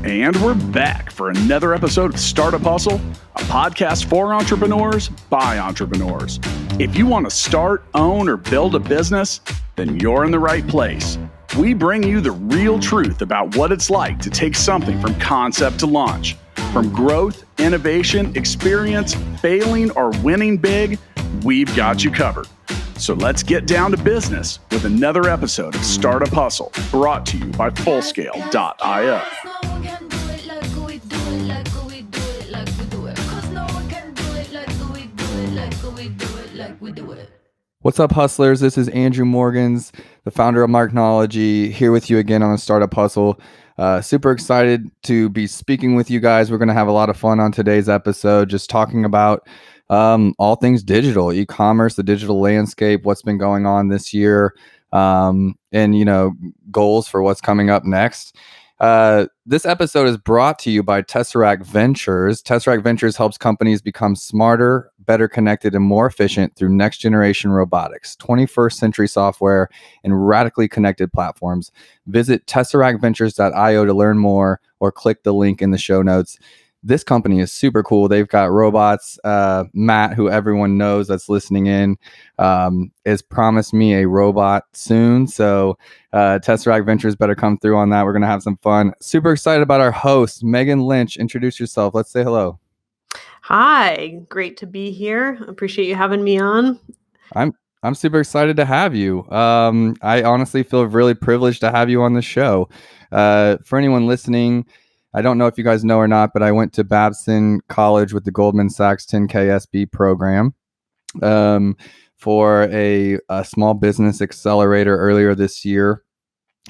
And we're back for another episode of Startup Hustle, a podcast for entrepreneurs by entrepreneurs. If you want to start, own, or build a business, then you're in the right place. We bring you the real truth about what it's like to take something from concept to launch. From growth, innovation, experience, failing, or winning big, we've got you covered. So let's get down to business with another episode of Startup Hustle, brought to you by Fullscale.io. What's up, hustlers? This is Andrew Morgans, the founder of Marknology, here with you again on the Startup Hustle. Super excited to be speaking with you guys. We're going to have a lot of fun on today's episode, just talking about all things digital, e-commerce, the digital landscape, what's been going on this year, and, goals for what's coming up next. This episode is brought to you by Tesseract Ventures. Tesseract Ventures helps companies become smarter, better connected, and more efficient through next generation robotics, 21st century software, and radically connected platforms. Visit tesseractventures.io to learn more, or click the link in the show notes. This company is super cool. They've got robots. Matt, who everyone knows that's listening in, has promised me a robot soon. So Tesseract Ventures better come through on that. We're going to have some fun. Super excited about our host, Meghan Lynch. Introduce yourself. Let's say hello. Hi, great to be here. Appreciate you having me on. I'm super excited to have you. I honestly feel really privileged to have you on the show. For anyone listening, I don't know if you guys know or not, but I went to Babson College with the Goldman Sachs 10K SB program for a small business accelerator earlier this year,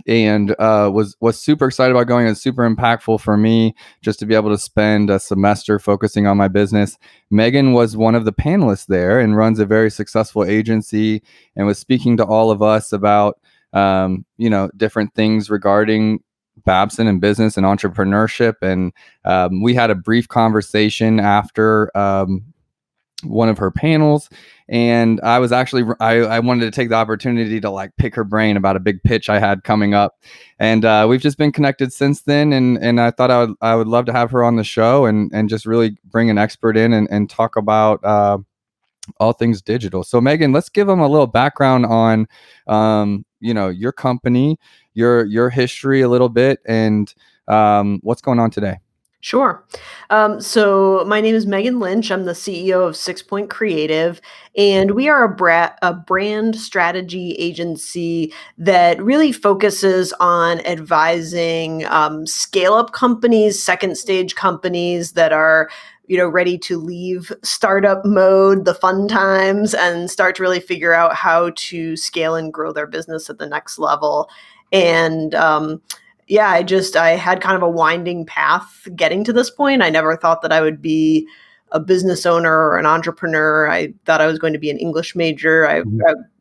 and was super excited about going. It was super impactful for me just to be able to spend a semester focusing on my business. Meghan was one of the panelists there and runs a very successful agency, and was speaking to all of us about different things regarding Babson and business and entrepreneurship. And we had a brief conversation after one of her panels, and I was actually I wanted to take the opportunity to pick her brain about a big pitch I had coming up, and we've just been connected since then. And I thought I would love to have her on the show and just really bring an expert in and talk about all things digital. So Meghan, let's give them a little background on your company, your history a little bit, and what's going on today. Sure. So my name is Meghan Lynch. I'm the CEO of 6 Point Creative, and we are a brand strategy agency that really focuses on advising scale-up companies, second stage companies that are ready to leave startup mode, the fun times, and start to really figure out how to scale and grow their business at the next level. And I had kind of a winding path getting to this point. I never thought that I would be a business owner or an entrepreneur. I thought I was going to be an English major. I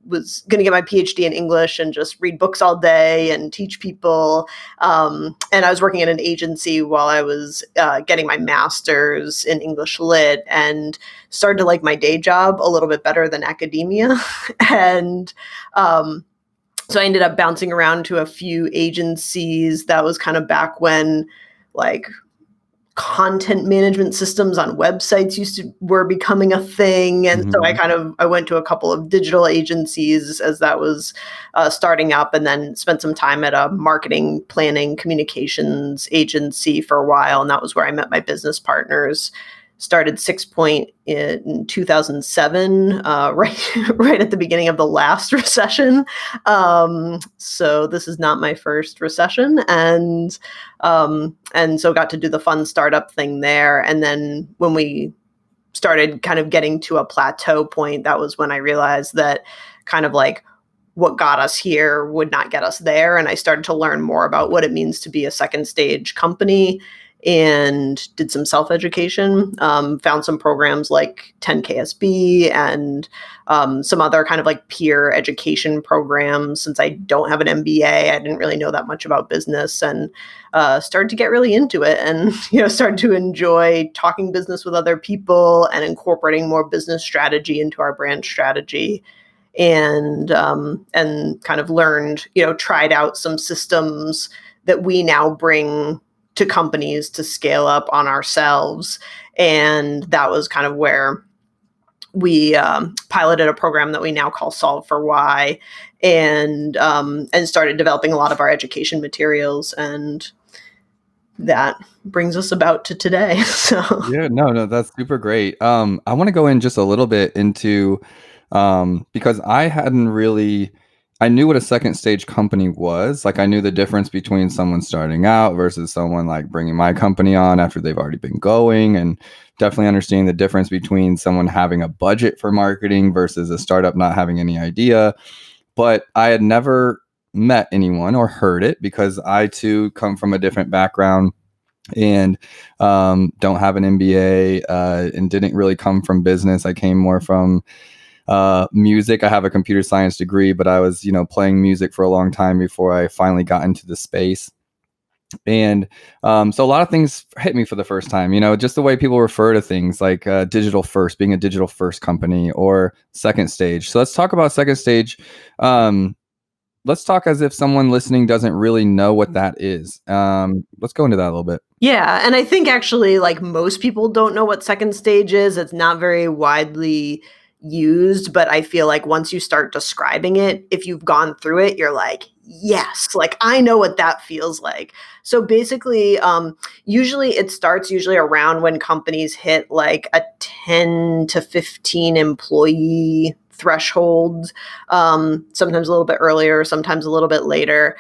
was going to get my PhD in English and just read books all day and teach people. And I was working at an agency while I was getting my master's in English Lit, and started to like my day job a little bit better than academia. And so I ended up bouncing around to a few agencies. That was kind of back when content management systems on websites were becoming a thing. And so I went to a couple of digital agencies as that was starting up, and then spent some time at a marketing planning communications agency for a while. And that was where I met my business partners. Started 6 Point in 2007, right at the beginning of the last recession. So this is not my first recession, and so got to do the fun startup thing there. And then when we started kind of getting to a plateau point, that was when I realized that kind of what got us here would not get us there, and I started to learn more about what it means to be a second stage company, and did some self-education, found some programs like 10KSB and some other kind of peer education programs. Since I don't have an MBA, I didn't really know that much about business, and started to get really into it, and started to enjoy talking business with other people and incorporating more business strategy into our brand strategy. And kind of learned, tried out some systems that we now bring to companies to scale up on ourselves. And that was kind of where we piloted a program that we now call Solve for Why, and started developing a lot of our education materials, and that brings us about to today. So Yeah, no, that's super great. I want to go in just a little bit into because I knew what a second stage company was. Like I knew the difference between someone starting out versus someone like bringing my company on after they've already been going, and definitely understanding the difference between someone having a budget for marketing versus a startup not having any idea. But I had never met anyone or heard it because I too come from a different background and don't have an MBA and didn't really come from business. I came more from music. I have a computer science degree, but I was, playing music for a long time before I finally got into the space. And so a lot of things hit me for the first time, just the way people refer to things like digital first, being a digital first company, or second stage. So let's talk about second stage. Let's talk as if someone listening doesn't really know what that is. Let's go into that a little bit. yeah, and I think actually like most people don't know what second stage is. It's not very widely used, but I feel like once you start describing it, if you've gone through it, you're like, yes, like I know what that feels like. So basically, usually it starts around when companies hit like a 10 to 15 employee threshold, sometimes a little bit earlier, sometimes a little bit later.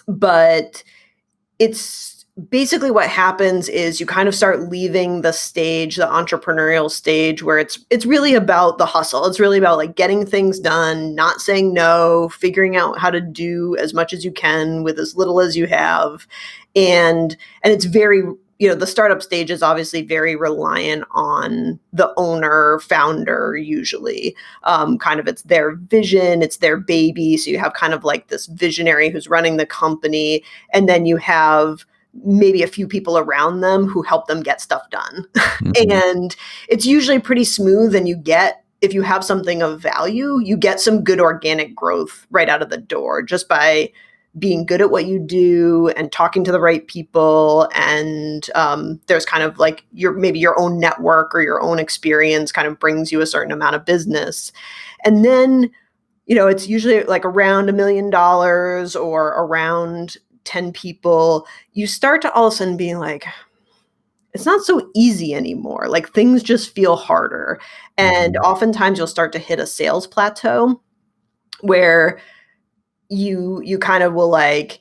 But it's basically what happens is you kind of start leaving the stage, the entrepreneurial stage, where it's really about the hustle. It's really about like getting things done, not saying no, figuring out how to do as much as you can with as little as you have. And it's very, the startup stage is obviously very reliant on the owner, founder, usually. Kind of it's their vision, it's their baby. So you have kind of like this visionary who's running the company, and then you have maybe a few people around them who help them get stuff done. Mm-hmm. And it's usually pretty smooth, and if you have something of value, you get some good organic growth right out of the door just by being good at what you do and talking to the right people. And there's kind of like maybe your own network or your own experience kind of brings you a certain amount of business. And then, it's usually like around $1 million or around 10 people. You start to all of a sudden being like, it's not so easy anymore. Like things just feel harder. And oftentimes you'll start to hit a sales plateau where you kind of will like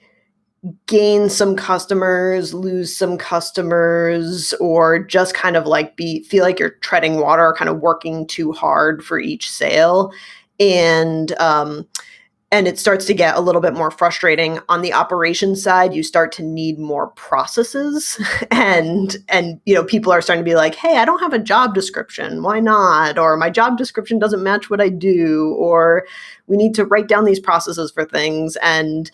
gain some customers, lose some customers, or just kind of like feel like you're treading water, kind of working too hard for each sale. And it starts to get a little bit more frustrating. On the operations side, you start to need more processes, and people are starting to be like, hey, I don't have a job description. Why not? Or my job description doesn't match what I do, or we need to write down these processes for things. And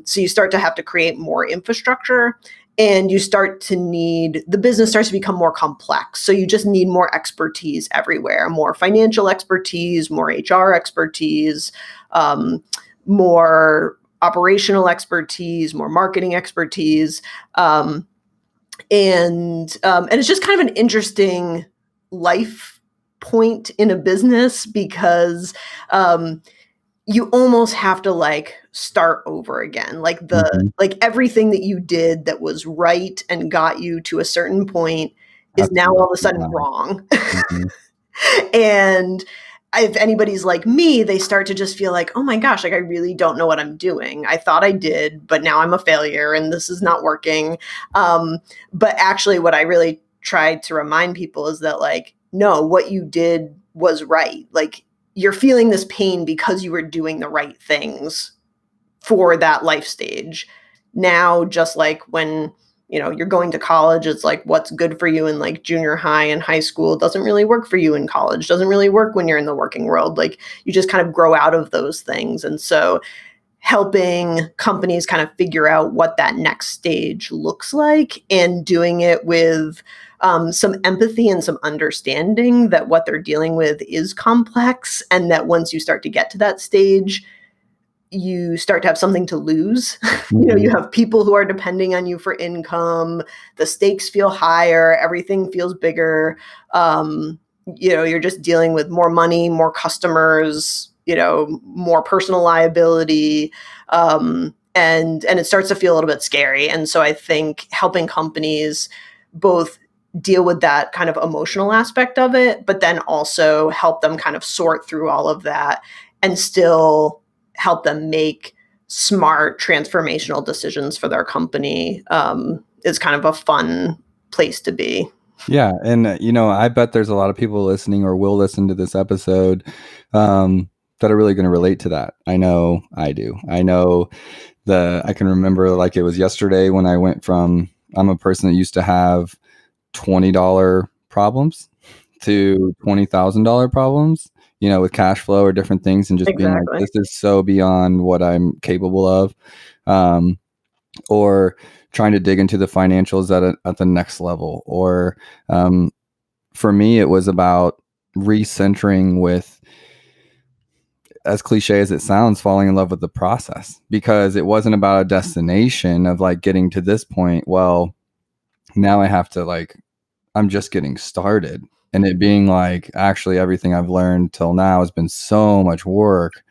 so you start to have to create more infrastructure, and the business starts to become more complex. So you just need more expertise everywhere, more financial expertise, more HR expertise, more operational expertise, more marketing expertise. And it's just kind of an interesting life point in a business because you almost have to like start over again. Like like everything that you did that was right and got you to a certain point is now all of a sudden wrong. And if anybody's like me, they start to just feel like, oh my gosh, like I really don't know what I'm doing. I thought I did, but now I'm a failure and this is not working. But actually what I really tried to remind people is that like, no, what you did was right. Like you're feeling this pain because you were doing the right things for that life stage. Now, just like when, you're going to college, it's like what's good for you in like junior high and high school doesn't really work for you in college, doesn't really work when you're in the working world. Like you just kind of grow out of those things. And so helping companies kind of figure out what that next stage looks like and doing it with some empathy and some understanding that what they're dealing with is complex, and that once you start to get to that stage, you start to have something to lose. You have people who are depending on you for income. The stakes feel higher. Everything feels bigger. You're just dealing with more money, more customers, more personal liability. And it starts to feel a little bit scary. And so I think helping companies both deal with that kind of emotional aspect of it, but then also help them kind of sort through all of that and still help them make smart transformational decisions for their company is kind of a fun place to be. Yeah. And, I bet there's a lot of people listening or will listen to this episode that are really going to relate to that. I know I do. I know I can remember like it was yesterday when I went from, I'm a person that used to have $20 problems to $20,000 problems, with cash flow or different things, and just being like, this is so beyond what I'm capable of. Or trying to dig into the financials at the next level. Or for me, it was about recentering with, as cliche as it sounds, falling in love with the process, because it wasn't about a destination of like getting to this point. Well, now I have to I'm just getting started, and it being like, actually everything I've learned till now has been so much work,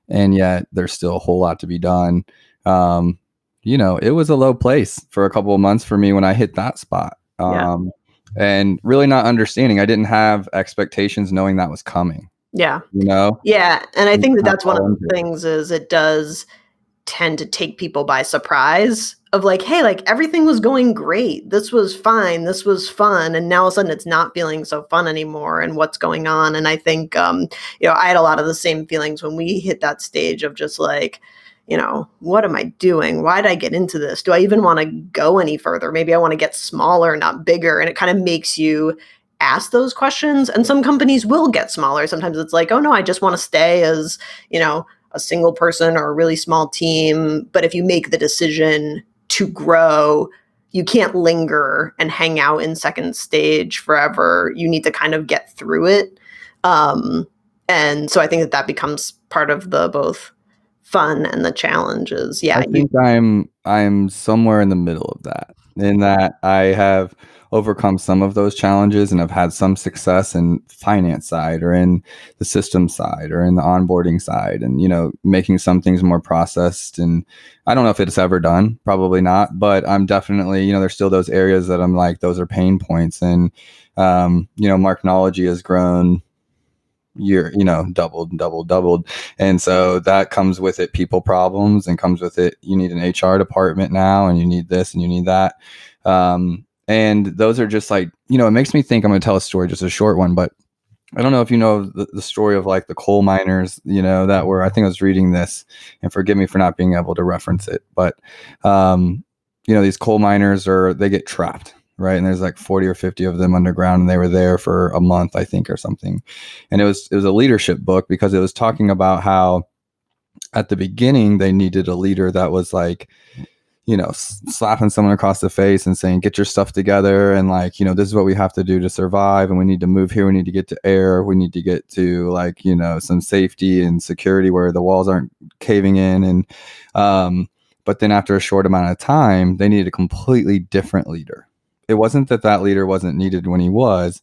and yet there's still a whole lot to be done. It was a low place for a couple of months for me when I hit that spot. And really not understanding. I didn't have expectations knowing that was coming. Yeah. Yeah. And I think that's one of the things is it does tend to take people by surprise of like, hey, like everything was going great. This was fine. This was fun. And now all of a sudden it's not feeling so fun anymore. And what's going on? And I think, I had a lot of the same feelings when we hit that stage of just like, what am I doing? Why did I get into this? Do I even want to go any further? Maybe I want to get smaller, not bigger. And it kind of makes you ask those questions. And some companies will get smaller. Sometimes it's like, oh no, I just want to stay as, a single person or a really small team. But if you make the decision to grow, you can't linger and hang out in second stage forever. You need to kind of get through it. And so I think that becomes part of the both fun and the challenges. Yeah. I think I'm somewhere in the middle of that, in that I have overcome some of those challenges and have had some success in finance side or in the system side or in the onboarding side, and making some things more processed. And I don't know if it's ever done, probably not, but I'm definitely, there's still those areas that I'm like, those are pain points. And Marknology has grown doubled. And so that comes with it people problems, and comes with it, you need an HR department now, and you need this and you need that. And those are just like, it makes me think, I'm going to tell a story, just a short one, but I don't know if you know the story of like the coal miners, that were, I think I was reading this, and forgive me for not being able to reference it, but, these coal miners they get trapped, right? And there's like 40 or 50 of them underground, and they were there for a month, I think, or something. And it was a leadership book, because it was talking about how at the beginning they needed a leader that was like, slapping someone across the face and saying, get your stuff together. And like, this is what we have to do to survive. And we need to move here. We need to get to air. We need to get to like, some safety and security where the walls aren't caving in. And, but then after a short amount of time, they needed a completely different leader. It wasn't that leader wasn't needed when he was,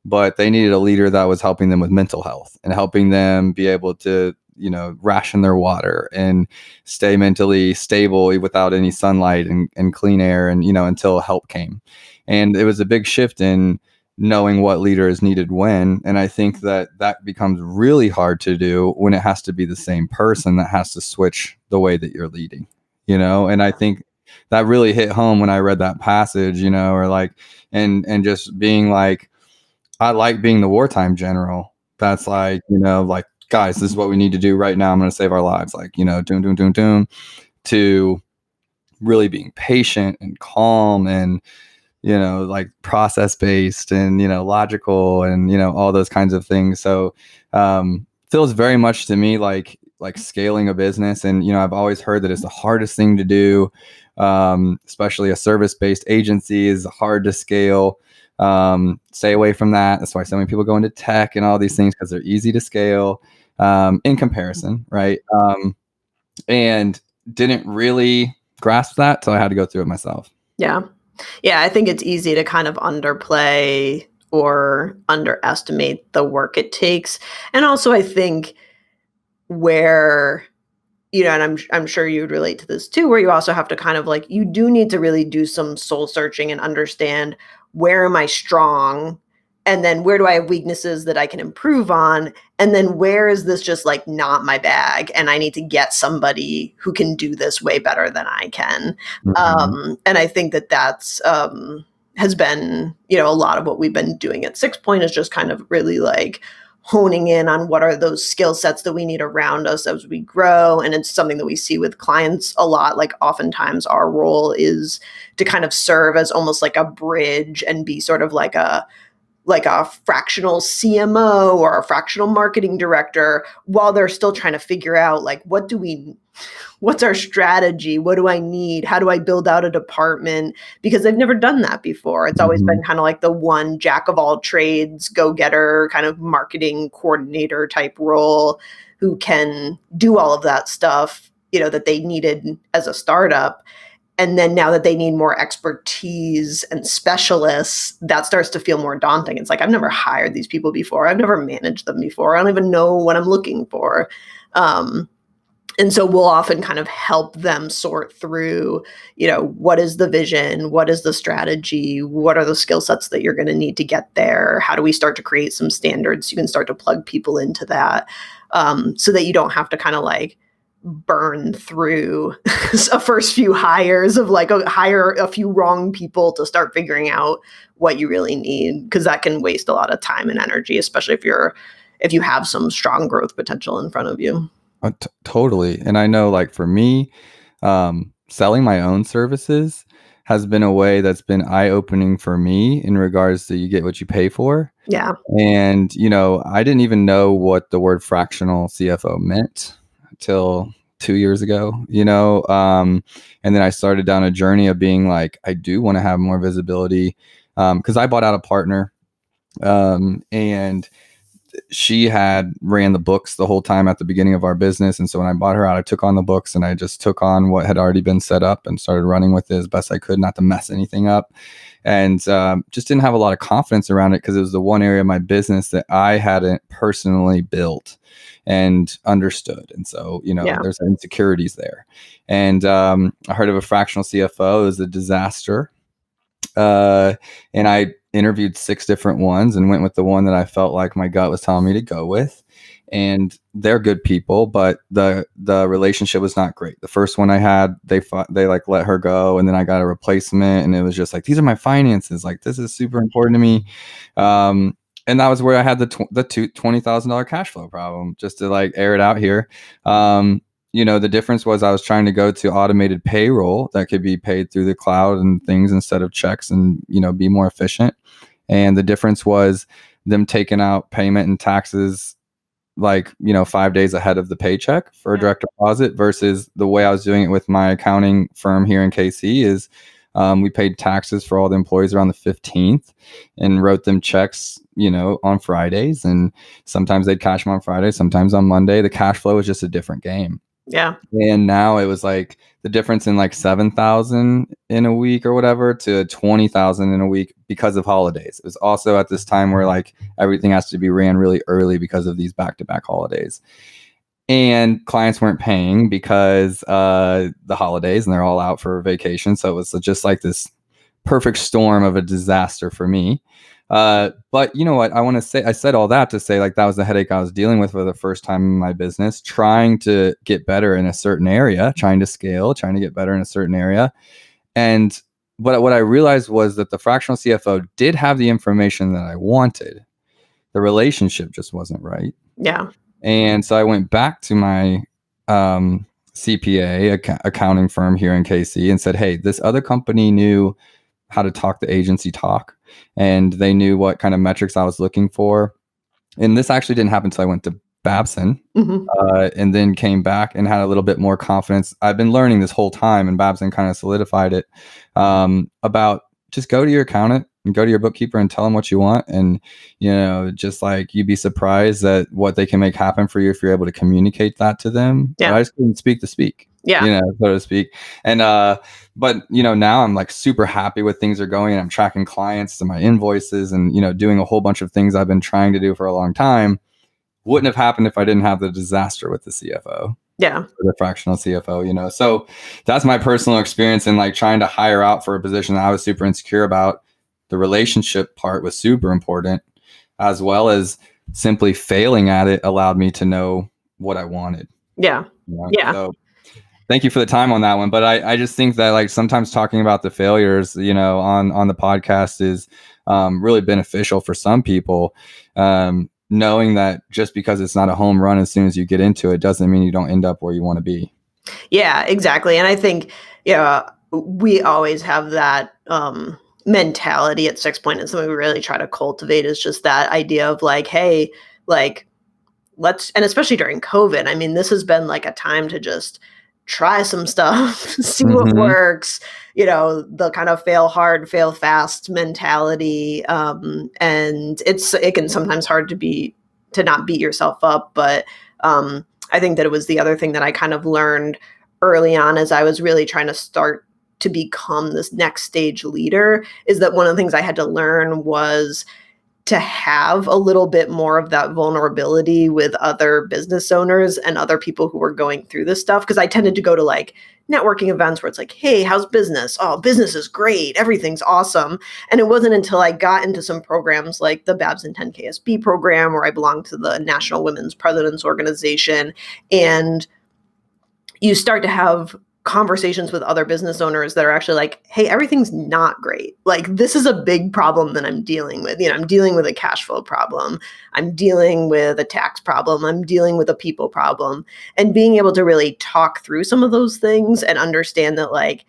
but they needed a leader that was helping them with mental health and helping them be able to, ration their water and stay mentally stable without any sunlight and clean air, and, until help came. And it was a big shift in knowing what leader is needed when. And I think that becomes really hard to do when it has to be the same person that has to switch the way that you're leading, and I think that really hit home when I read that passage, or like, and just being like, I like being the wartime general. That's like, like, guys, this is what we need to do right now. I'm going to save our lives. Like, doom, to really being patient and calm and, like process based and, logical and, all those kinds of things. So, feels very much to me like scaling a business. And, I've always heard that it's the hardest thing to do. Especially a service-based agency is hard to scale. Stay away from that. That's why so many people go into tech and all these things, because they're easy to scale in comparison, right? and didn't really grasp that, so I had to go through it myself. Yeah. I think it's easy to kind of underplay or underestimate the work it takes. And also, I think where, and I'm sure you'd relate to this too, where you also have to kind of like, you do need to really do some soul searching and understand, where am I strong? And then where do I have weaknesses that I can improve on? And then where is this just like not my bag? And I need to get somebody who can do this way better than I can. And I think that's has been, a lot of what we've been doing at 6 Point is just kind of really like honing in on what are those skill sets that we need around us as we grow. And it's something that we see with clients a lot. Like oftentimes our role is to kind of serve as almost like a bridge and be sort of like a fractional CMO or a fractional marketing director, while they're still trying to figure out like, what's our strategy? What do I need? How do I build out a department? Because they've never done that before. It's always been kind of like the one jack of all trades, go-getter kind of marketing coordinator type role who can do all of that stuff, that they needed as a startup. And then now that they need more expertise and specialists, that starts to feel more daunting. It's like, I've never hired these people before. I've never managed them before. I don't even know what I'm looking for. And so we'll often kind of help them sort through, what is the vision? What is the strategy? What are the skill sets that you're going to need to get there? How do we start to create some standards? You can start to plug people into that, so that you don't have to kind of like burn through a first few hires of like hire a few wrong people to start figuring out what you really need, because that can waste a lot of time and energy, especially if you have some strong growth potential in front of you. Totally. And I know, like for me, selling my own services has been a way that's been eye-opening for me in regards to you get what you pay for. Yeah. And, I didn't even know what the word fractional CFO meant till 2 years ago, and then I started down a journey of being like, I do want to have more visibility, because I bought out a partner, and she had ran the books the whole time at the beginning of our business. And so when I bought her out, I took on the books and I just took on what had already been set up and started running with it as best I could, not to mess anything up. And just didn't have a lot of confidence around it because it was the one area of my business that I hadn't personally built and understood. And so, there's insecurities there. And I heard of a fractional CFO as a disaster. And I interviewed 6 different ones and went with the one that I felt like my gut was telling me to go with. And they're good people, but the relationship was not great. The first one I had, they like let her go, and then I got a replacement, and it was just like, these are my finances. Like, this is super important to me. And that was where I had the $20,000 cash flow problem, just to like air it out here. The difference was I was trying to go to automated payroll that could be paid through the cloud and things instead of checks and, be more efficient. And the difference was them taking out payment and taxes like, 5 days ahead of the paycheck for a direct deposit versus the way I was doing it with my accounting firm here in KC is we paid taxes for all the employees around the 15th and wrote them checks, on Fridays. And sometimes they'd cash them on Friday, sometimes on Monday. The cash flow was just a different game. Yeah. And now it was like the difference in like 7,000 in a week or whatever to 20,000 in a week because of holidays. It was also at this time where like everything has to be ran really early because of these back-to-back holidays. And clients weren't paying because the holidays and they're all out for vacation. So it was just like this perfect storm of a disaster for me. But you know what I want to say? I said all that to say like that was the headache I was dealing with for the first time in my business, trying to get better in a certain area, trying to scale, trying to get better in a certain area. And what I realized was that the fractional CFO did have the information that I wanted. The relationship just wasn't right. Yeah. And so I went back to my CPA accounting firm here in KC and said, hey, this other company knew how to talk the agency talk, and they knew what kind of metrics I was looking for. And this actually didn't happen until I went to Babson, and then came back and had a little bit more confidence. I've been learning this whole time, and Babson kind of solidified it, about just go to your accountant and go to your bookkeeper and tell them what you want. And, just like you'd be surprised at what they can make happen for you if you're able to communicate that to them. Yeah. But I just couldn't speak to speak, Yeah. so to speak. And, but, now I'm like super happy with things are going, and I'm tracking clients to my invoices and, doing a whole bunch of things I've been trying to do for a long time. Wouldn't have happened if I didn't have the disaster with the CFO. Yeah. The fractional CFO, so that's my personal experience in like trying to hire out for a position that I was super insecure about. The relationship part was super important, as well as simply failing at it allowed me to know what I wanted. Yeah. Yeah. So thank you for the time on that one. But I just think that like sometimes talking about the failures, on the podcast is really beneficial for some people. Knowing that just because it's not a home run as soon as you get into it doesn't mean you don't end up where you want to be. Yeah, exactly. And I think, we always have that mentality at 6 Point, and something we really try to cultivate is just that idea of like, hey, like, and especially during COVID, I mean, this has been like a time to just try some stuff, see what works, the kind of fail hard, fail fast mentality. And it can sometimes hard to not beat yourself up. But I think that it was the other thing that I kind of learned early on as I was really trying to start to become this next stage leader, is that one of the things I had to learn was to have a little bit more of that vulnerability with other business owners and other people who were going through this stuff. Because I tended to go to like networking events where it's like, hey, how's business? Oh, business is great. Everything's awesome. And it wasn't until I got into some programs like the Babs and 10 KSB program, where I belong to the National Women's Presidents Organization, and you start to have conversations with other business owners that are actually like, hey, everything's not great. Like, this is a big problem that I'm dealing with. I'm dealing with a cash flow problem. I'm dealing with a tax problem. I'm dealing with a people problem. And being able to really talk through some of those things and understand that, like,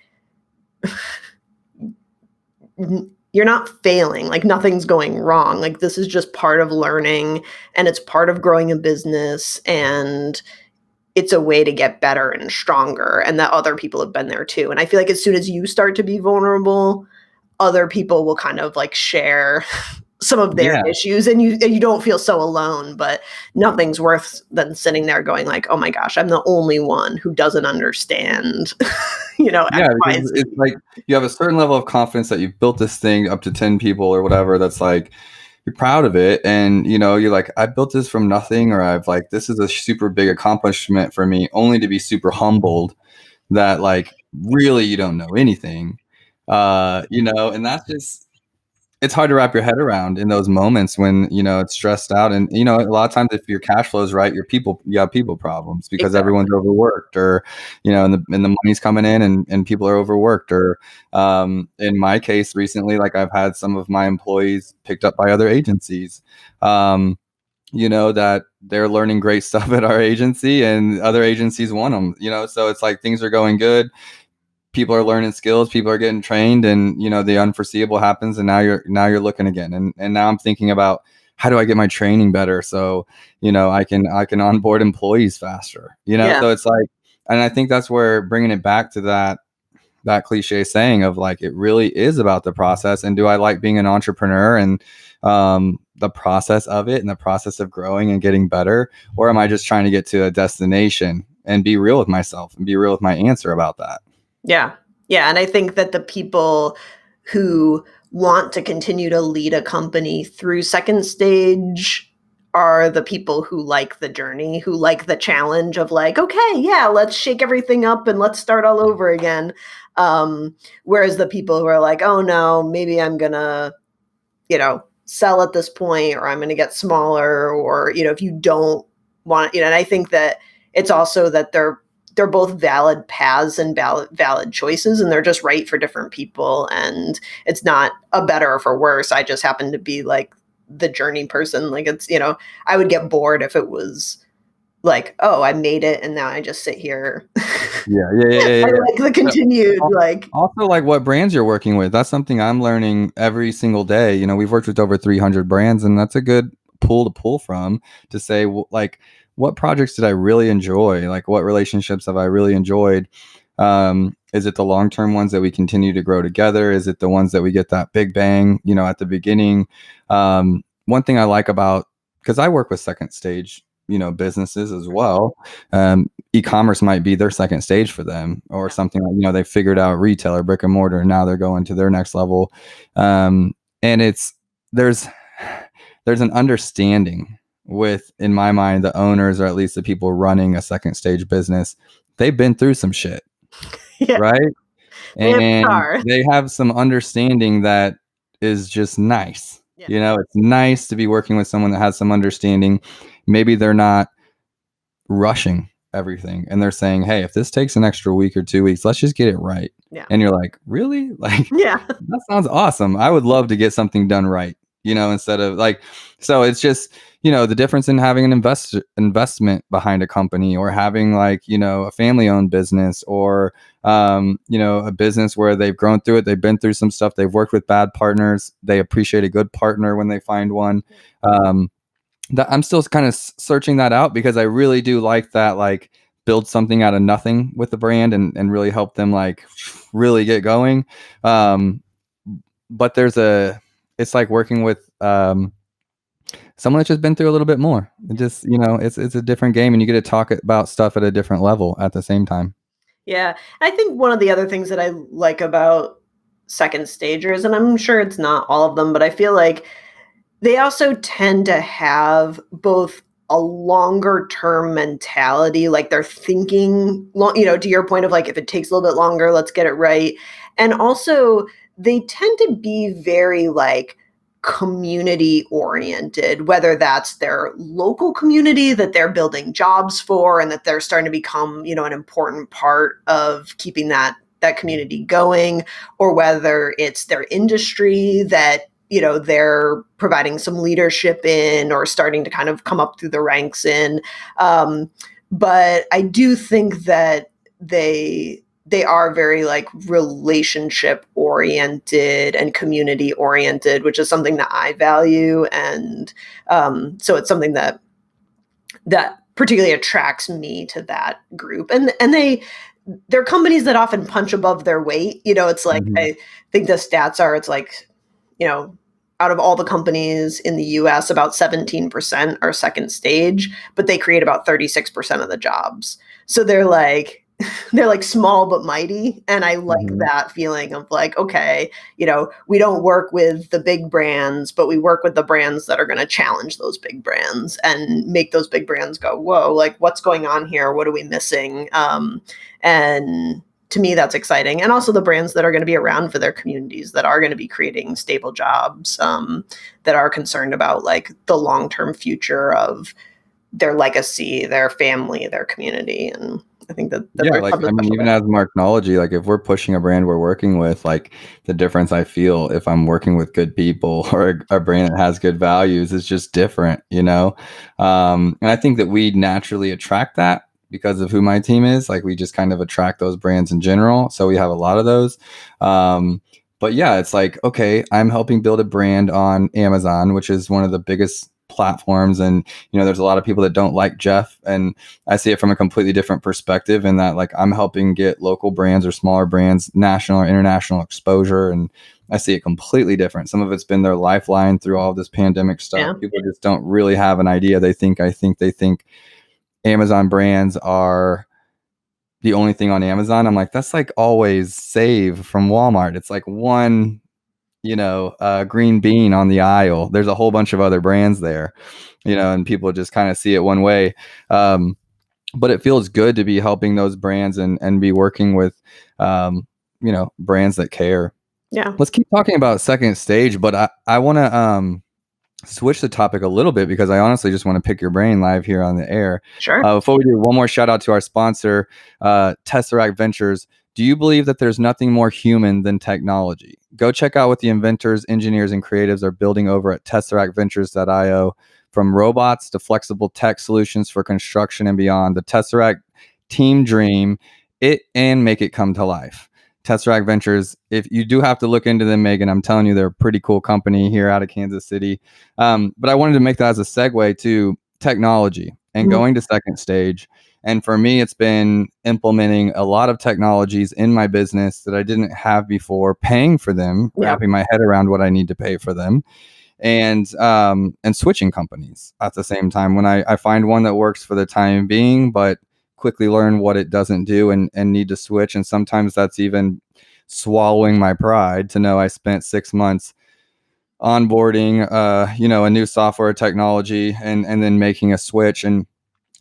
you're not failing, like nothing's going wrong. Like, this is just part of learning, and it's part of growing a business, and it's a way to get better and stronger, and that other people have been there too. And I feel like as soon as you start to be vulnerable, other people will kind of like share some of their issues, and you don't feel so alone. But nothing's worse than sitting there going like, oh my gosh, I'm the only one who doesn't understand. Because it's like you have a certain level of confidence that you've built this thing up to 10 people or whatever, that's like, you're proud of it, and you're like, I built this from nothing, or I've like, this is a super big accomplishment for me, only to be super humbled that like really you don't know anything, and that's just, it's hard to wrap your head around in those moments when it's stressed out. And a lot of times if your cash flow is right, you have people problems because everyone's overworked, or and the money's coming in and people are overworked, or in my case recently, like I've had some of my employees picked up by other agencies, that they're learning great stuff at our agency and other agencies want them, so it's like things are going good. People are learning skills, people are getting trained, and the unforeseeable happens, and now you're looking again, and now I'm thinking about, how do I get my training better so I can onboard employees faster, so it's like, and I think that's where bringing it back to that cliche saying of like, it really is about the process, and do I like being an entrepreneur and the process of it and the process of growing and getting better, or am I just trying to get to a destination and be real with myself and be real with my answer about that? Yeah. Yeah. And I think that the people who want to continue to lead a company through second stage are the people who like the journey, who like the challenge of like, okay, yeah, let's shake everything up and let's start all over again. Whereas the people who are like, oh no, maybe I'm gonna, sell at this point, or I'm gonna get smaller, or, if you don't want, and I think that it's also that they're both valid paths and valid choices, and they're just right for different people. And it's not a better or for worse. I just happen to be like the journey person. Like, it's, I would get bored if it was like, oh, I made it and now I just sit here. Yeah. I like the continued, like, also like what brands you're working with. That's something I'm learning every single day. We've worked with over 300 brands, and that's a good pool to pull from to say, like, what projects did I really enjoy? Like, what relationships have I really enjoyed? Is it the long-term ones that we continue to grow together? Is it the ones that we get that big bang, at the beginning? One thing I like about, because I work with second stage, businesses as well. E-commerce might be their second stage for them, or something like, they figured out retail or brick and mortar, and now they're going to their next level. And there's an understanding with, in my mind, the owners, or at least the people running a second stage business. They've been through some shit. Yeah. Right. And They they have some understanding that is just nice. Yeah. It's nice to be working with someone that has some understanding. Maybe they're not rushing everything, and they're saying, hey, if this takes an extra week or 2 weeks, let's just get it right. Yeah. And you're like, really? Like, Yeah. that sounds awesome. I would love to get something done right, instead of like, so it's just, the difference in having an investment behind a company, or having like, a family owned business, or, a business where they've grown through it. They've been through some stuff. They've worked with bad partners. They appreciate a good partner when they find one. That I'm still kind of searching that out, because I really do like that, like, build something out of nothing with the brand, and really help them like really get going. But it's like working with someone that's just been through a little bit more. It just, it's a different game, and you get to talk about stuff at a different level at the same time. Yeah. I think one of the other things that I like about second stagers, and I'm sure it's not all of them, but I feel like they also tend to have both a longer term mentality, like they're thinking to your point of like, if it takes a little bit longer, let's get it right. And also they tend to be very like community oriented, whether that's their local community that they're building jobs for, and that they're starting to become, an important part of keeping that community going, or whether it's their industry that they're providing some leadership in, or starting to kind of come up through the ranks in. But I do think that they are very like relationship oriented and community oriented, which is something that I value. And so it's something that particularly attracts me to that group. And they're companies that often punch above their weight. It's like, I think the stats are, it's like, out of all the companies in the US, about 17% are second stage, but they create about 36% of the jobs. So they're like small but mighty. And I like that feeling of like, okay, we don't work with the big brands, but we work with the brands that are going to challenge those big brands and make those big brands go, whoa, like what's going on here? What are we missing? And to me, that's exciting. And also the brands that are going to be around for their communities, that are going to be creating stable jobs, that are concerned about like the long-term future of their legacy, their family, their community. And I think that like, even as Marknology, like if we're pushing a brand we're working with, like the difference I feel if I'm working with good people, or a brand that has good values, is just different, And I think that we naturally attract that because of who my team is. Like we just kind of attract those brands in general. So we have a lot of those. But yeah, it's like, okay, I'm helping build a brand on Amazon, which is one of the biggest platforms. And, there's a lot of people that don't like Jeff. And I see it from a completely different perspective, in that like I'm helping get local brands or smaller brands national or international exposure. And I see it completely different. Some of it's been their lifeline through all this pandemic stuff. Yeah. People just don't really have an idea. They think Amazon brands are the only thing on Amazon. I'm like, that's like always Save from Walmart. It's like one, green bean on the aisle. There's a whole bunch of other brands there, and people just kind of see it one way. But it feels good to be helping those brands and be working with, brands that care. Yeah. Let's keep talking about second stage, but I want to, switch the topic a little bit, because I honestly just want to pick your brain live here on the air. Sure. Before we do, one more shout out to our sponsor, Tesseract Ventures. Do you believe that there's nothing more human than technology? Go check out what the inventors, engineers, and creatives are building over at TesseractVentures.io. From robots to flexible tech solutions for construction and beyond, the Tesseract team dream it and make it come to life. Tesseract Ventures, if you do have to look into them, Meghan, I'm telling you, they're a pretty cool company here out of Kansas City. But I wanted to make that as a segue to technology and going to second stage. And for me, it's been implementing a lot of technologies in my business that I didn't have before, paying for them, wrapping my head around what I need to pay for them, and switching companies at the same time. When I find one that works for the time being, but quickly learn what it doesn't do and need to switch. And sometimes that's even swallowing my pride to know I spent 6 months onboarding a new software technology and then making a switch. And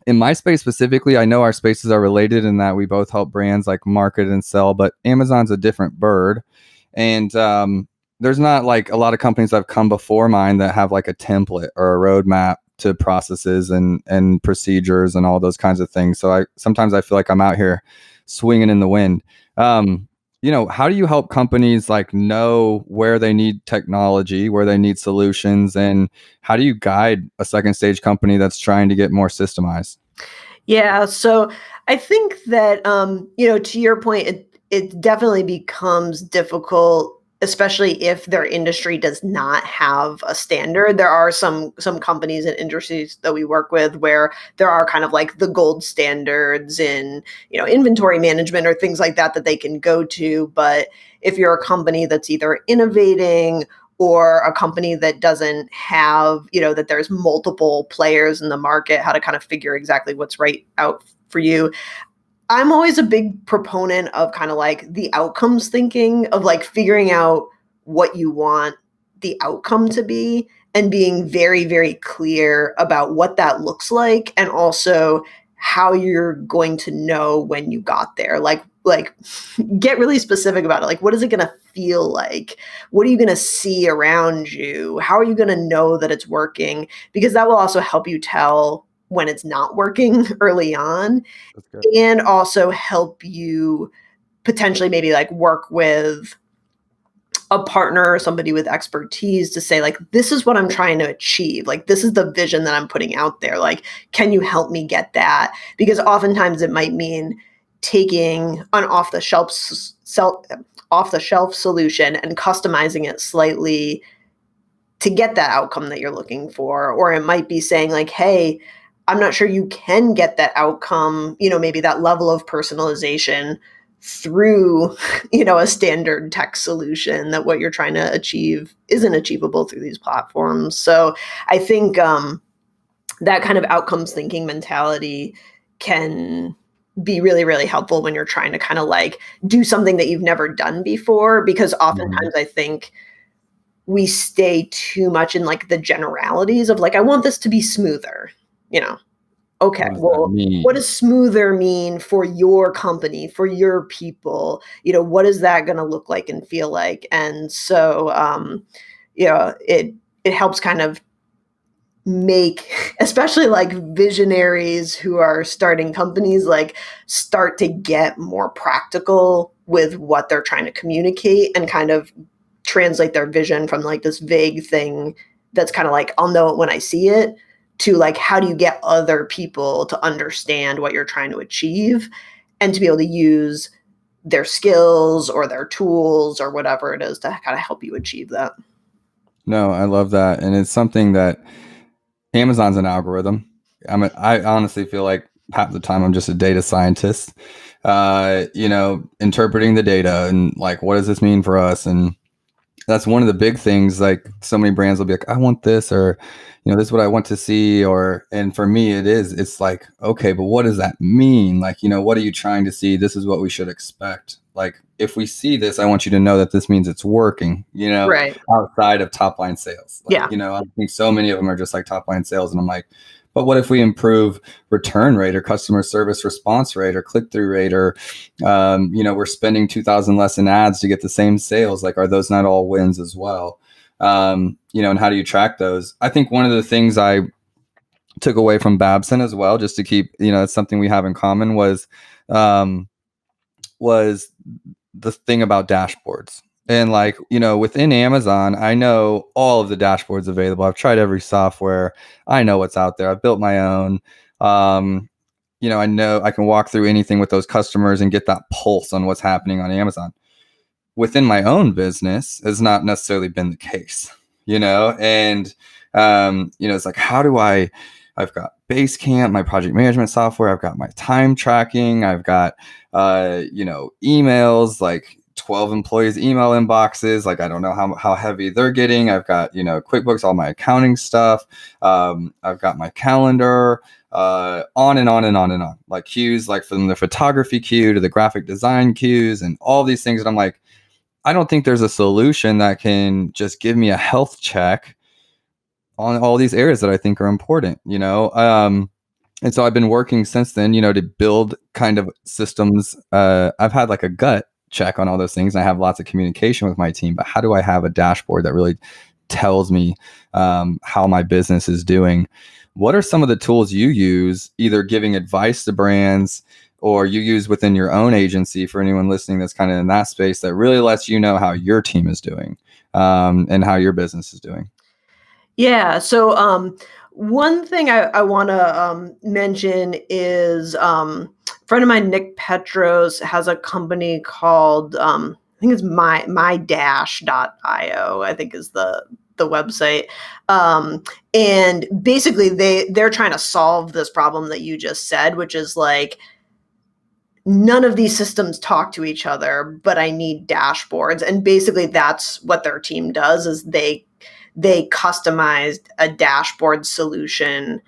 in my space specifically, I know our spaces are related in that we both help brands like market and sell, but Amazon's a different bird. And there's not like a lot of companies that have come before mine that have like a template or a roadmap to processes and procedures and all those kinds of things. So sometimes I feel like I'm out here swinging in the wind. How do you help companies like know where they need technology, where they need solutions, and how do you guide a second stage company that's trying to get more systemized? Yeah, so I think that to your point, it definitely becomes difficult, especially if their industry does not have a standard. There are some companies and industries that we work with where there are kind of like the gold standards in, inventory management or things like that they can go to. But if you're a company that's either innovating or a company that doesn't have, that there's multiple players in the market, how to kind of figure exactly what's right out for you. I'm always a big proponent of kind of like the outcomes thinking, of like figuring out what you want the outcome to be and being very, very clear about what that looks like, and also how you're going to know when you got there. Like get really specific about it. Like, what is it going to feel like? What are you going to see around you? How are you going to know that it's working? Because that will also help you tell when it's not working early on, and also help you potentially maybe like work with a partner or somebody with expertise to say, like, this is what I'm trying to achieve. Like, this is the vision that I'm putting out there. Like, can you help me get that? Because oftentimes it might mean taking an off the shelf solution and customizing it slightly to get that outcome that you're looking for. Or it might be saying like, hey, I'm not sure you can get that outcome, maybe that level of personalization through, a standard tech solution, that what you're trying to achieve isn't achievable through these platforms. So I think that kind of outcomes thinking mentality can be really, really helpful when you're trying to kind of like do something that you've never done before, because oftentimes I think we stay too much in like the generalities of like, I want this to be smoother, Okay, well, what does smoother mean for your company, for your people? What is that going to look like and feel like? And so, it helps kind of make, especially like visionaries who are starting companies, like start to get more practical with what they're trying to communicate and kind of translate their vision from like this vague thing that's kind of like, I'll know it when I see it, to like, how do you get other people to understand what you're trying to achieve and to be able to use their skills or their tools or whatever it is to kind of help you achieve that. No, I love that. And it's something that Amazon's an algorithm. I honestly feel like half the time I'm just a data scientist, interpreting the data and like, what does this mean for us? And that's one of the big things. Like, so many brands will be like, I want this, or, this is what I want to see. And for me, it's like, okay, but what does that mean? Like, what are you trying to see? This is what we should expect. Like, if we see this, I want you to know that this means it's working, Right. outside of top line sales. Like, I think so many of them are just like top line sales. And I'm like, but what if we improve return rate or customer service response rate or click-through rate, or, we're spending 2,000 less in ads to get the same sales? Like, are those not all wins as well? And how do you track those? I think one of the things I took away from Babson as well, just to keep, it's something we have in common, was the thing about dashboards. And like, within Amazon, I know all of the dashboards available. I've tried every software. I know what's out there. I've built my own. I know I can walk through anything with those customers and get that pulse on what's happening on Amazon. Within my own business has not necessarily been the case, and, it's like, how do I I've got Basecamp, my project management software. I've got my time tracking. I've got, emails, like 12 employees email inboxes. Like, I don't know how heavy they're getting. I've got, QuickBooks, all my accounting stuff. I've got my calendar, on and on and on and on, like queues, like from the photography queue to the graphic design queues and all these things. And I'm like, I don't think there's a solution that can just give me a health check on all these areas that I think are important, and so I've been working since then, to build kind of systems. I've had like a gut check on all those things. I have lots of communication with my team, but how do I have a dashboard that really tells me how my business is doing? What are some of the tools you use, either giving advice to brands or you use within your own agency, for anyone listening that's kind of in that space, that really lets you know how your team is doing and how your business is doing? Yeah. So one thing I want to mention is a friend of mine, Nick Petros, has a company called I think it's mydash.io, I think is the website. And basically they're trying to solve this problem that you just said, which is like, none of these systems talk to each other, but I need dashboards. And basically that's what their team does, is they customized a dashboard solution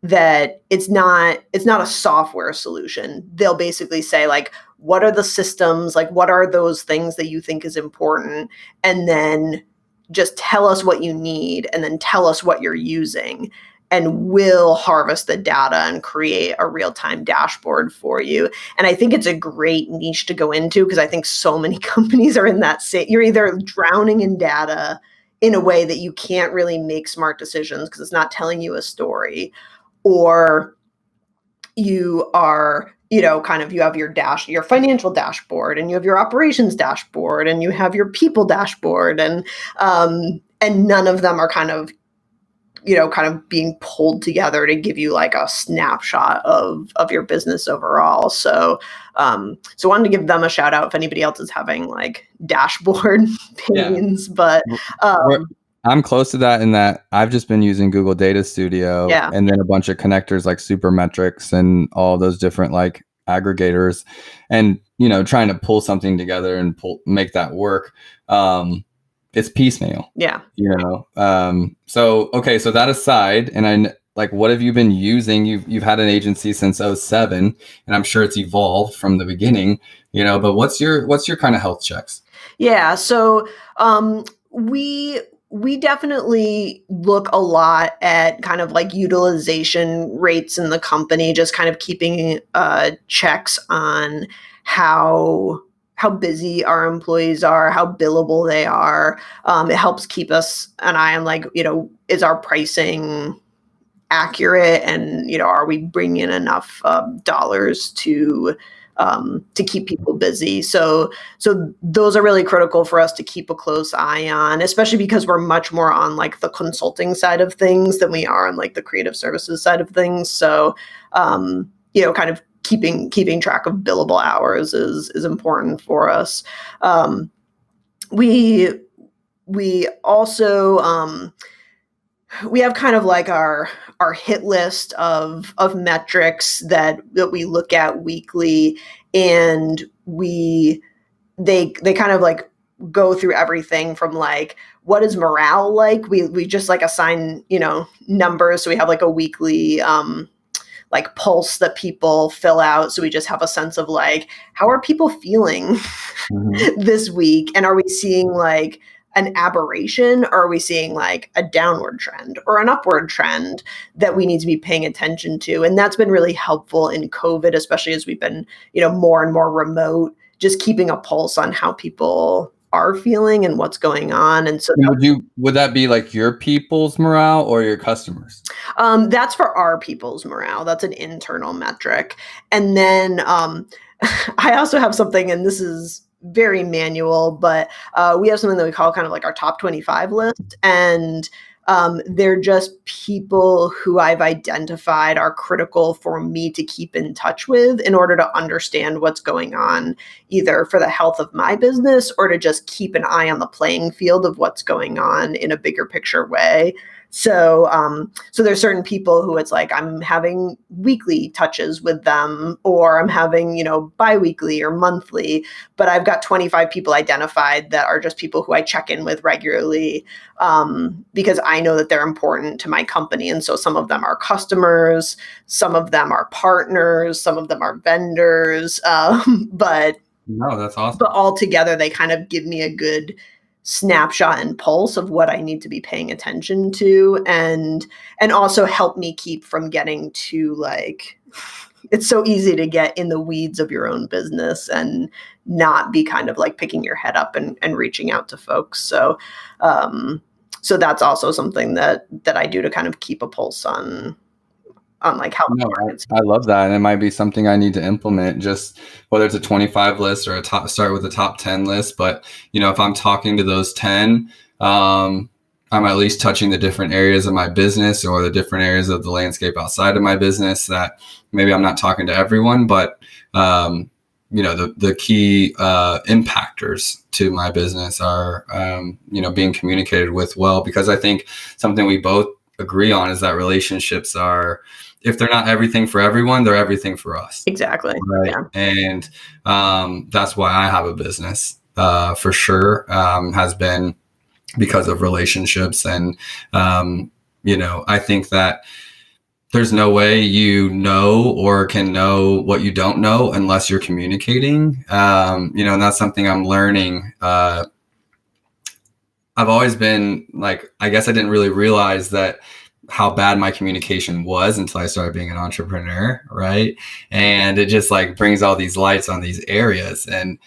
that it's not a software solution. They'll basically say, like, what are the systems, like what are those things that you think is important, and then just tell us what you need, and then tell us what you're using, and we'll harvest the data and create a real-time dashboard for you. And I think it's a great niche to go into, because I think so many companies are in that state. You're either drowning in data in a way that you can't really make smart decisions because it's not telling you a story, or you are, kind of, you have your financial dashboard, and you have your operations dashboard, and you have your people dashboard, and none of them are kind of being pulled together to give you like a snapshot of your business overall. So wanted to give them a shout out if anybody else is having like dashboard pains. Yeah. But I'm close to that, in that I've just been using Google Data Studio, and then a bunch of connectors like Supermetrics and all those different like aggregators, and trying to pull something together and make that work. It's piecemeal. Yeah. So that aside, and what have you been using? You've had an agency since 2007, and I'm sure it's evolved from the beginning, but what's your kind of health checks? Yeah. So we definitely look a lot at kind of like utilization rates in the company, just kind of keeping checks on how busy our employees are, how billable they are. It helps keep us an eye on like, is our pricing accurate, and are we bringing in enough dollars to keep people busy. So those are really critical for us to keep a close eye on, especially because we're much more on like the consulting side of things than we are on like the creative services side of things. So, kind of keeping track of billable hours is important for us. We also, we have kind of like our hit list of metrics that we look at weekly, and they kind of like go through everything from like, what is morale like? We just like assign, numbers. So we have like a weekly like pulse that people fill out. So we just have a sense of like, how are people feeling this week? And are we seeing like an aberration, or are we seeing like a downward trend or an upward trend that we need to be paying attention to? And that's been really helpful in COVID, especially as we've been, more and more remote, just keeping a pulse on how people are feeling and what's going on. And so would that be like your people's morale or your customers? That's for our people's morale. That's an internal metric. And then I also have something, and this is very manual, but we have something that we call kind of like our top 25 list. And they're just people who I've identified are critical for me to keep in touch with in order to understand what's going on, either for the health of my business or to just keep an eye on the playing field of what's going on in a bigger picture way. So there's certain people who it's like I'm having weekly touches with them, or I'm having, biweekly or monthly, but I've got 25 people identified that are just people who I check in with regularly, because I know that they're important to my company. And so some of them are customers, some of them are partners, some of them are vendors, but No, that's awesome. But all together, they kind of give me a good snapshot and pulse of what I need to be paying attention to, and also help me keep from getting to like, it's so easy to get in the weeds of your own business and not be kind of like picking your head up and reaching out to folks. So that's also something that I do to kind of keep a pulse on like how the market's. I love that. And it might be something I need to implement, just whether it's a 25 list or start with a top 10 list. But, if I'm talking to those 10, I'm at least touching the different areas of my business or the different areas of the landscape outside of my business that maybe I'm not talking to everyone, but, the key impactors to my business are, being communicated with well, because I think something we both agree on is that relationships are, if they're not everything for everyone, they're everything for us. Exactly. Right. Yeah. And that's why I have a business, for sure, has been because of relationships. And, I think that there's no way you know or can know what you don't know unless you're communicating, and that's something I'm learning. I've always been like, I guess I didn't really realize that how bad my communication was until I started being an entrepreneur, right? And it just like brings all these lights on these areas, and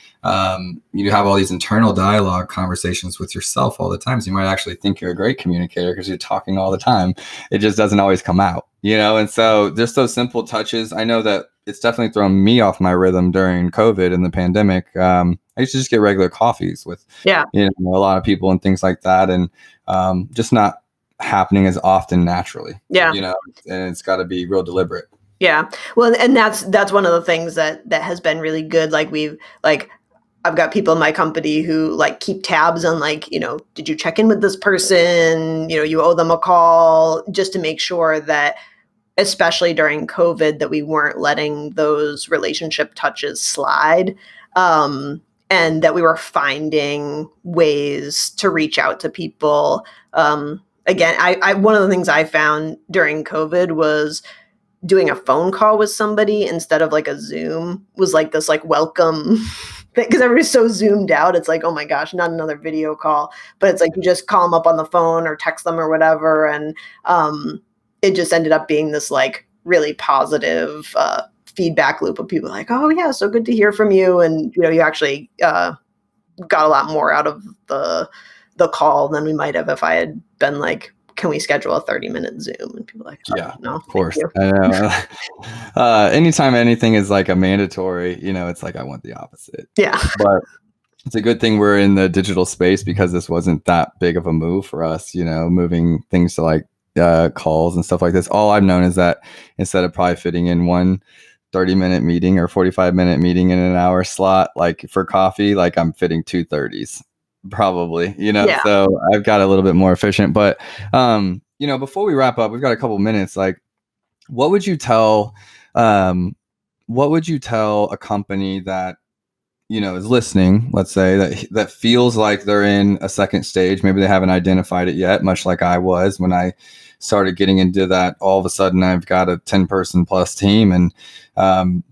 you have all these internal dialogue conversations with yourself all the time. So you might actually think you're a great communicator because you're talking all the time. It just doesn't always come out, and so just those simple touches. I know that it's definitely thrown me off my rhythm during COVID and the pandemic. I used to just get regular coffees with a lot of people and things like that, and just not happening as often naturally. And it's got to be real deliberate. Yeah. Well, and that's one of the things that has been really good. Like I've got people in my company who like keep tabs on like, did you check in with this person? You owe them a call, just to make sure that, especially during COVID, that we weren't letting those relationship touches slide. And that we were finding ways to reach out to people. Again, I one of the things I found during COVID was doing a phone call with somebody instead of like a Zoom was like this like welcome thing, because everybody's so zoomed out. It's like, oh my gosh, not another video call. But it's like you just call them up on the phone or text them or whatever. And it just ended up being this like really positive feedback loop of people like, oh yeah, so good to hear from you. And you actually got a lot more out of the call than we might have if I had been like, can we schedule a 30-minute Zoom? And people are like, oh, no, of course. I know. Anytime anything is like a mandatory, it's like, I want the opposite. Yeah. But it's a good thing we're in the digital space, because this wasn't that big of a move for us, moving things to like calls and stuff like this. All I've known is that instead of probably fitting in one 30-minute meeting or 45-minute meeting in an hour slot, like for coffee, like I'm fitting 2 30s. Probably, so I've got a little bit more efficient. But, before we wrap up, we've got a couple minutes. Like, what would you tell a company that, is listening, let's say that feels like they're in a second stage? Maybe they haven't identified it yet, much like I was when I started getting into that. All of a sudden I've got a 10-person plus team and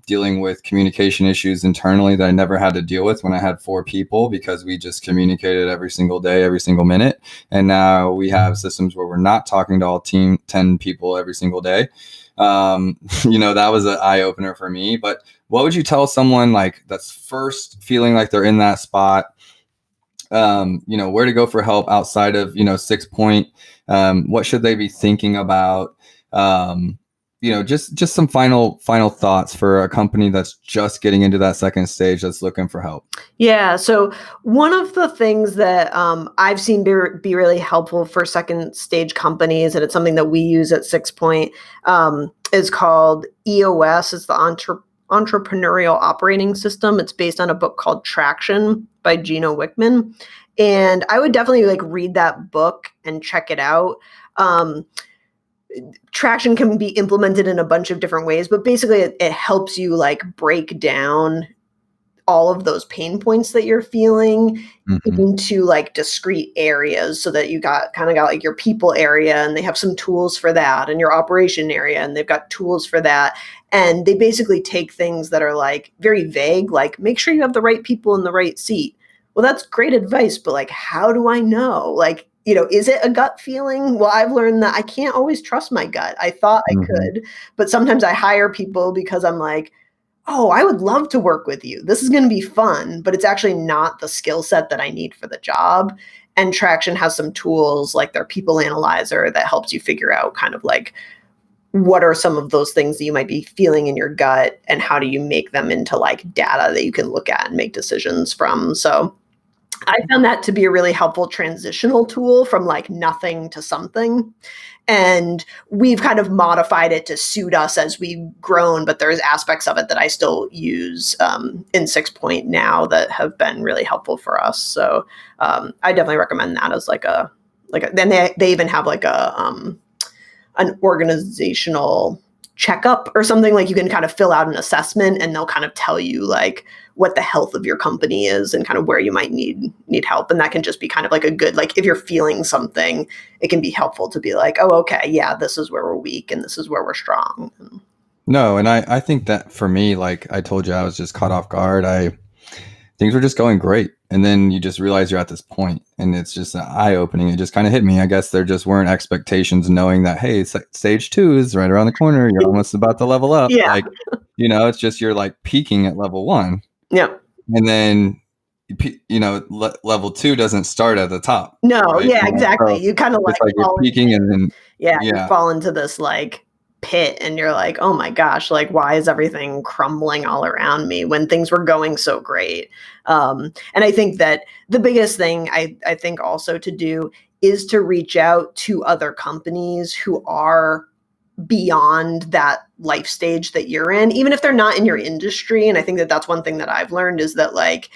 dealing with communication issues internally that I never had to deal with when I had 4 people, because we just communicated every single day, every single minute. And now we have systems where we're not talking to all 10 people every single day. That was an eye opener for me. But what would you tell someone like that's first feeling like they're in that spot? Where to go for help outside of, 6 Point? What should they be thinking about? Just some final thoughts for a company that's just getting into that second stage, that's looking for help. Yeah. So one of the things that I've seen be really helpful for second stage companies, and it's something that we use at 6 Point, is called EOS. It's the Entrepreneurial Operating System. It's based on a book called Traction by Gino Wickman. And I would definitely like read that book and check it out. Traction can be implemented in a bunch of different ways, but basically it helps you like break down all of those pain points that you're feeling into like discrete areas, so that you got like your people area, and they have some tools for that, and your operation area, and they've got tools for that. And they basically take things that are like very vague, like make sure you have the right people in the right seat. Well, that's great advice, but like, how do I know? Like, is it a gut feeling? Well, I've learned that I can't always trust my gut. I thought I could, but sometimes I hire people because I'm like, oh, I would love to work with you. This is going to be fun, but it's actually not the skill set that I need for the job. And Traction has some tools like their people analyzer that helps you figure out kind of like, what are some of those things that you might be feeling in your gut, and how do you make them into like data that you can look at and make decisions from? So I found that to be a really helpful transitional tool from like nothing to something. And we've kind of modified it to suit us as we've grown, but there's aspects of it that I still use in 6 Point now that have been really helpful for us. So I definitely recommend that as then they even have like an organizational checkup or something. Like you can kind of fill out an assessment, and they'll kind of tell you like what the health of your company is and kind of where you might need help. And that can just be kind of like a good, like if you're feeling something, it can be helpful to be like, oh, okay, yeah, this is where we're weak and this is where we're strong. No, and I think that for me, like I told you, I was just caught off guard. Things were just going great. And then you just realize you're at this point, and it's just eye-opening. It just kind of hit me. I guess there just weren't expectations, knowing that, hey, stage 2 is right around the corner. You're almost about to level up. Yeah. Like, it's just, you're like peaking at level 1. Yeah. And then, level 2 doesn't start at the top. No. Right? Yeah, exactly. You kind of like you're peaking, and then, you fall into this like pit, and you're like, oh my gosh, like why is everything crumbling all around me when things were going so great? And I think that the biggest thing I think also to do is to reach out to other companies who are beyond that life stage that you're in, even if they're not in your industry. And I think that that's one thing that I've learned, is that like,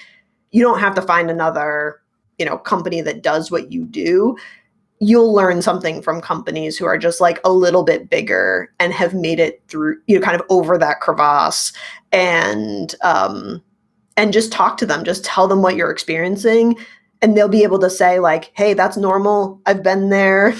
you don't have to find another, company that does what you do. You'll learn something from companies who are just like a little bit bigger and have made it through, kind of over that crevasse, and just talk to them, just tell them what you're experiencing, and they'll be able to say like, hey, that's normal. I've been there.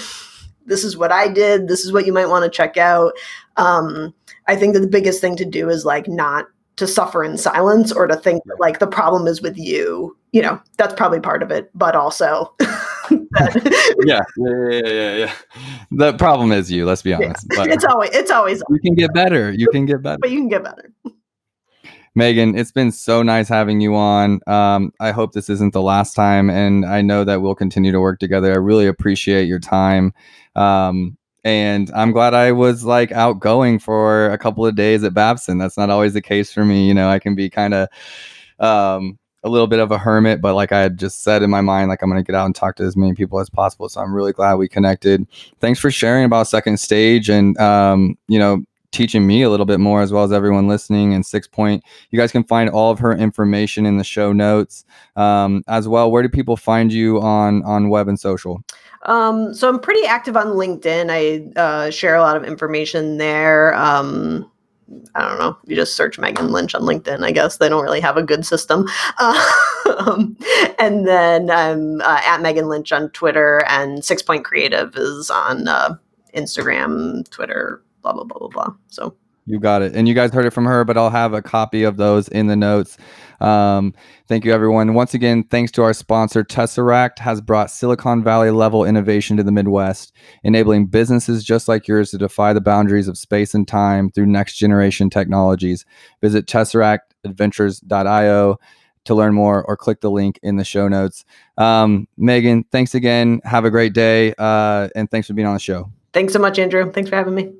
This is what I did. This is what you might want to check out. I think that the biggest thing to do is like not to suffer in silence, or to think that like the problem is with you. That's probably part of it, but also yeah. The problem is you. Let's be honest. Yeah. But it's always you can get better. You can get better. But you can get better. Meghan, it's been so nice having you on. I hope this isn't the last time, and I know that we'll continue to work together. I really appreciate your time. And I'm glad I was like outgoing for a couple of days at Babson. That's not always the case for me. I can be kind of a little bit of a hermit, but like I had just said in my mind, like I'm going to get out and talk to as many people as possible. So I'm really glad we connected. Thanks for sharing about Second Stage, and teaching me a little bit more, as well as everyone listening. And 6 Point, you guys can find all of her information in the show notes. As well, where do people find you on web and social? So I'm pretty active on LinkedIn. I share a lot of information there. I don't know. You just search Meghan Lynch on LinkedIn, I guess. They don't really have a good system. And then I'm at Meghan Lynch on Twitter, and 6 Point Creative is on Instagram, Twitter, blah, blah, blah, blah, blah. So you got it. And you guys heard it from her, but I'll have a copy of those in the notes. Thank you, everyone. Once again, thanks to our sponsor. Tesseract has brought Silicon Valley level innovation to the Midwest, enabling businesses just like yours to defy the boundaries of space and time through next generation technologies. Visit tesseractventures.io to learn more, or click the link in the show notes. Meghan, thanks again. Have a great day. And thanks for being on the show. Thanks so much, Andrew. Thanks for having me.